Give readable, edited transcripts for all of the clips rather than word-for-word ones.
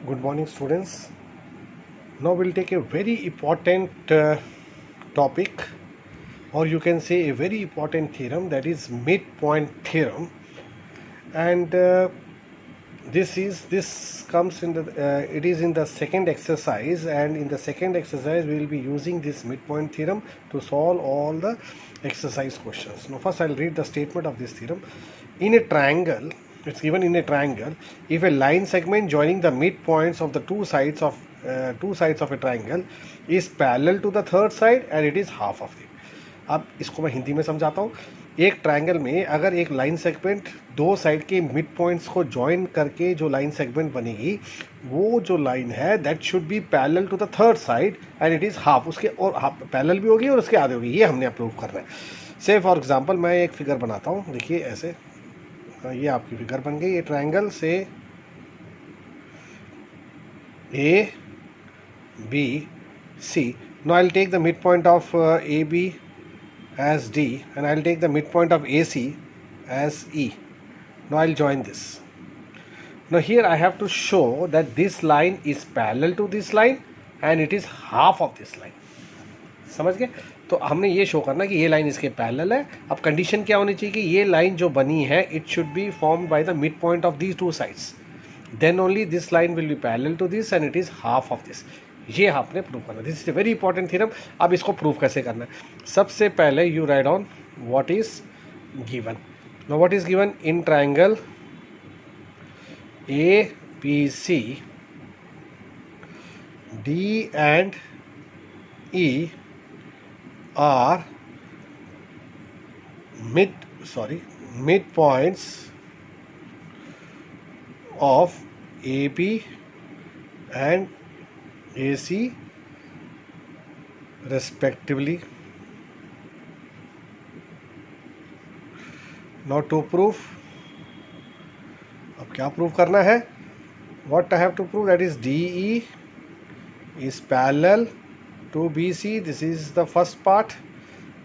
Good morning, students. Now we'll take a very important topic, or you can say a very important theorem, that is midpoint theorem. And this comes in the it is in the second exercise, and in the second exercise we will be using this midpoint theorem to solve all the exercise questions. Now first I'll read the statement of this theorem. In a triangle, it's given in a triangle, if a line segment joining the midpoints of the two sides of a triangle is parallel to the third side and it is half of it. अब इसको मैं हिंदी में समझाता हूँ. एक triangle में अगर एक लाइन सेगमेंट दो साइड के मिड पॉइंट्स को ज्वाइन करके जो लाइन सेगमेंट बनेगी, वो जो लाइन है that should be parallel to the third side and it is half. उसके और हाफ पैरेलल भी होगी और उसके आधे होगी. ये हमने अप्रूव करना है. से फॉर एग्जांपल मैं एक फिगर बनाता हूँ. देखिए ऐसे, ये आपकी फिगर बन गई. ये ट्रायंगल से A B C. Now I will take the mid point of A B as D and I'll take the midpoint of AC as E. Now I'll join this. Now here I have to show that this line is parallel to this line and it is half of this line. समझ गए? तो हमने ये show करना कि ये line इसके parallel है. अब कंडीशन क्या होनी चाहिए कि ये लाइन जो बनी है it should be formed by the mid point of these two sides. Then only this line will be parallel to this and it is half of this. ये आपने प्रूव करना. This is a very important theorem. अब इसको prove कैसे करना है? सबसे पहले you write down what is given. Now what is given in triangle A B C, D and E are mid points of A B and AC respectively. Now to prove, अब क्या prove करना है? What I have to prove, that is DE is parallel to BC. This is the first part,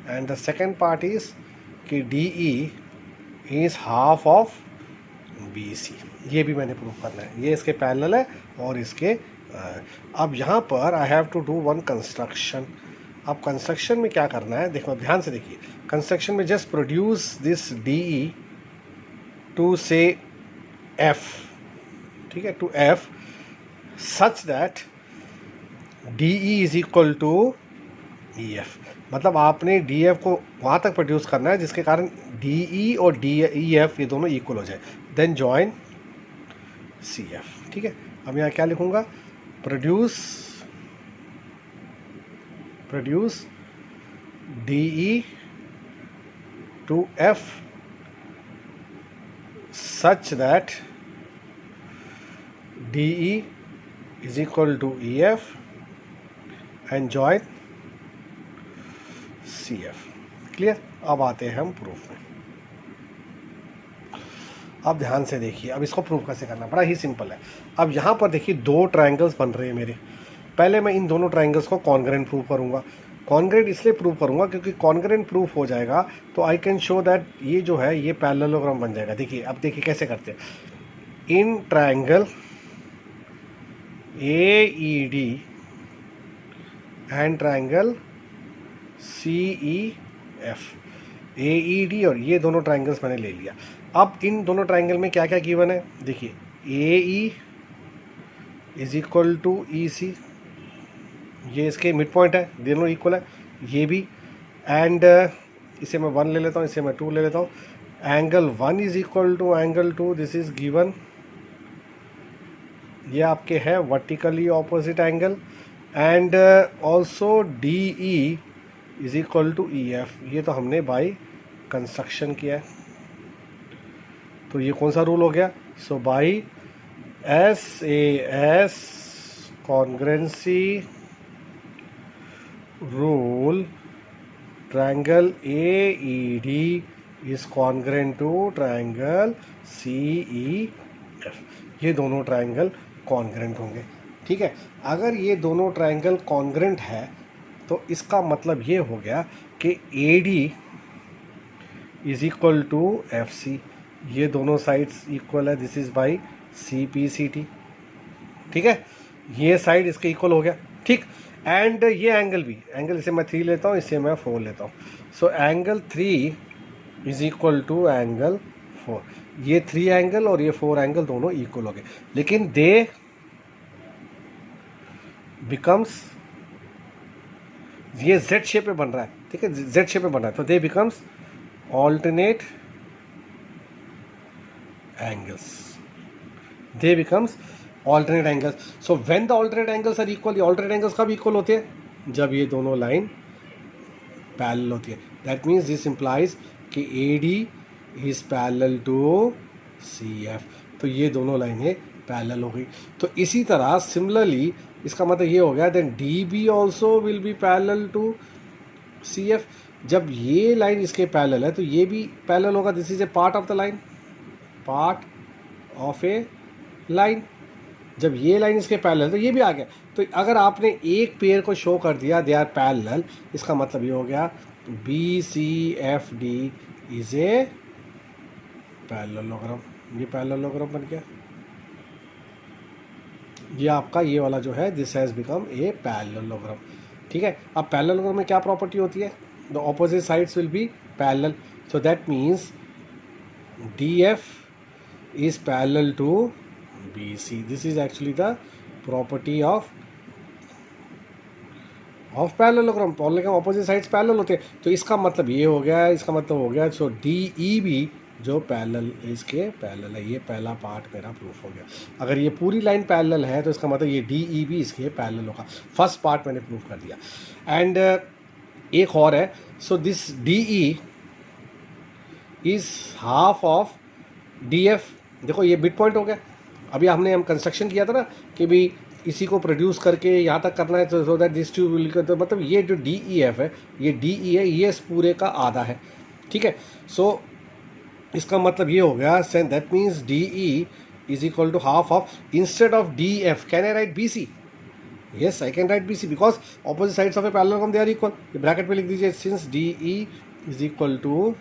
and the second part is कि DE is half of BC. ये भी मैंने prove करना है. ये इसके पैरेलल है और इसके अब यहाँ पर I have to do one construction. अब कंस्ट्रक्शन में क्या करना है देखो, ध्यान से देखिए. कंस्ट्रक्शन में just produce this D E to से एफ, ठीक है, to F such that D E is equal to E F. मतलब आपने डी एफ को वहाँ तक प्रोड्यूस करना है जिसके कारण डी ई और डी ई एफ ये दोनों इक्वल हो जाए. Then join C F. ठीक है. अब यहाँ क्या लिखूँगा? produce DE to F such that DE is equal to EF and join CF. Clear? अब आते हैं हम प्रूफ में. अब ध्यान से देखिए, अब इसको प्रूव कैसे करना, बड़ा ही सिंपल है. अब यहाँ पर देखिए दो ट्रायंगल्स बन रहे हैं मेरे. पहले मैं इन दोनों ट्रायंगल्स को कॉन्ग्रेंट प्रूव करूँगा. कॉन्ग्रेंट इसलिए प्रूव करूँगा क्योंकि कॉन्ग्रेंट प्रूफ हो जाएगा तो आई कैन शो दैट ये जो है ये पैरेललोग्राम बन जाएगा. देखिए, अब देखिए कैसे करते हैं. In triangle A E D and triangle C E F, A E D और ये दोनों ट्रायंगल्स मैंने ले लिया. अब इन दोनों ट्रायंगल में क्या क्या गिवन है देखिए. ए ई इज इक्वल टू ई सी, ये इसके मिड पॉइंट है, दोनों इक्वल है. ये भी, एंड इसे मैं 1 ले लेता हूँ, इसे मैं 2 ले लेता हूँ. Angle 1 is equal to angle 2, this is given. ये आपके है vertically opposite angle. And also D E is equal to E F, ये तो हमने बाय कंस्ट्रक्शन किया है. तो ये कौन सा रूल हो गया? So by S A S congruency rule, triangle A E D is congruent to triangle C E F. ये दोनों ट्रायंगल कॉन्ग्रेंट होंगे. ठीक है. अगर ये दोनों ट्रायंगल कॉन्ग्रेंट है तो इसका मतलब ये हो गया कि A D is equal to F C. ये दोनों साइड्स इक्वल है. This is by C P C T. ठीक है, ये साइड इसके इक्वल हो गया, ठीक। एंड ये एंगल भी, एंगल इसे मैं 3 लेता हूँ, इसे मैं 4 लेता हूँ। So angle 3 is equal to angle 4। ये 3 एंगल और ये 4 एंगल दोनों इक्वल हो गए, लेकिन दे बिकम्स, ये जेड शेप में बन रहा है, ठीक है, जेड शेप में बन रहा है, तो दे becomes alternate angles, they becomes alternate angles. So when the alternate angles are equal, ये alternate angles कब equal होते हैं, जब ये दोनों लाइन पैरेलल होती है। That means this implies कि AD is parallel to CF, तो ये दोनों लाइनें पैरेलल हो गई। तो इसी तरह सिमिलरली इसका मतलब ये हो गया then DB also will be parallel to CF। जब ये लाइन इसके पैरेलल है तो ये भी पैरेलल होगा, this is A part of the line, part of A line. जब ये लाइन इसके पैरेलल तो ये भी आ गया। तो अगर आपने एक पेयर को शो कर दिया दे आर पैरेलल, इसका मतलब ये हो गया BCFD इज ए पैरेललोग्राम, ये पैरेललोग्राम बन गया। ये आपका ये वाला जो है this has become a parallelogram, ठीक है। अब पैरेललोग्राम में क्या प्रॉपर्टी होती है, the opposite sides will be parallel, so that means DF is parallel to BC. This is actually the property of parallelogram। parallelogram opposite sides parallel होते हैं, तो इसका मतलब ये हो गया, इसका मतलब हो गया सो DEB जो पैरेलल इसके पैरेलल है, ये पहला पार्ट मेरा प्रूफ हो गया। अगर ये पूरी लाइन पैरेलल है तो इसका मतलब ये DEB इसके पैरेलल होगा, फर्स्ट पार्ट मैंने प्रूफ कर दिया। एंड एक और है, so this DE is half of DF। देखो ये मिड पॉइंट हो गया। अभी हमने हम कंस्ट्रक्शन किया था ना कि भी इसी को प्रोड्यूस करके यहाँ तक करना है, तो so that this two will, तो मतलब ये जो DEF है, ये DE है, ये इस पूरे का आधा है, ठीक है। सो इसका मतलब ये हो गया, that means DE is equal to half of, instead of DF can I write BC, yes I can write BC because opposite sides of a parallelogram they are equal. Bracket में लिख दीजिए since DE is equal to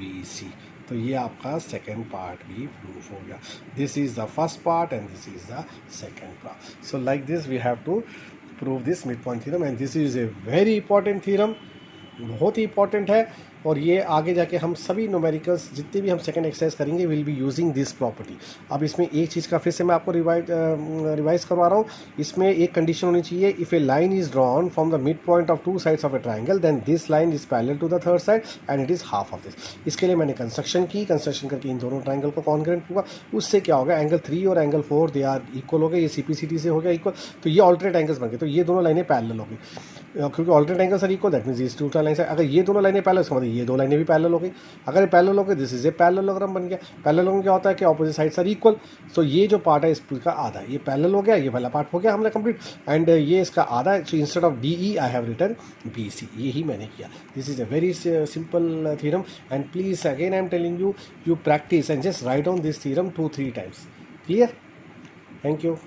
BC। तो ये आपका second part भी proof हो गया। This is the first part and this is the second part. So like this we have to prove this mid point theorem and this is a very important theorem, बहुत ही important है। और ये आगे जाके हम सभी न्यूमेरिकल्स जितने भी हम सेकंड एक्सरसाइज करेंगे will be using this property. अब इसमें एक चीज़ का फिर से मैं आपको रिवाइज करवा रहा हूँ। इसमें एक कंडीशन होनी चाहिए, if a line is drawn from the mid point of two sides of a triangle then this line is parallel to the third side and it is half of this. इसके लिए मैंने construction की, construction करके इन दोनों triangle को congruent हुआ, उससे क्या होगा, एंगल 3 और एंगल 4 दे आर इक्वल हो गए, ये CPCT से हो गया इक्वल, तो ये ऑल्टरनेट एंगल्स बन गए, तो ये दोनों लाइनें पैरेलल हो गई, क्योंकि alternate angles are equal that means this two lines. अगर ये दोनों लाइनें पैरेलल, इसका मतलब ये दो लाइनें भी पैरेलल हो गई। अगर ये पैरेलल हो गई दिस इज ए पैरेललोग्राम बन गया। पैरेललोग्राम क्या होता है कि ऑपोजिट साइड्स आर इक्वल, सो ये जो पार्ट है इस पूरे का आधा है, ये पैरेलल हो गया, ये पहला पार्ट हो गया हमने कंप्लीट, एंड ये इसका आधा है। So instead of DE I have written BC, यही मैंने किया। This is a very simple theorem and please again I am telling you, you practice and just write down this theorem 2-3 times। Clear? Thank you.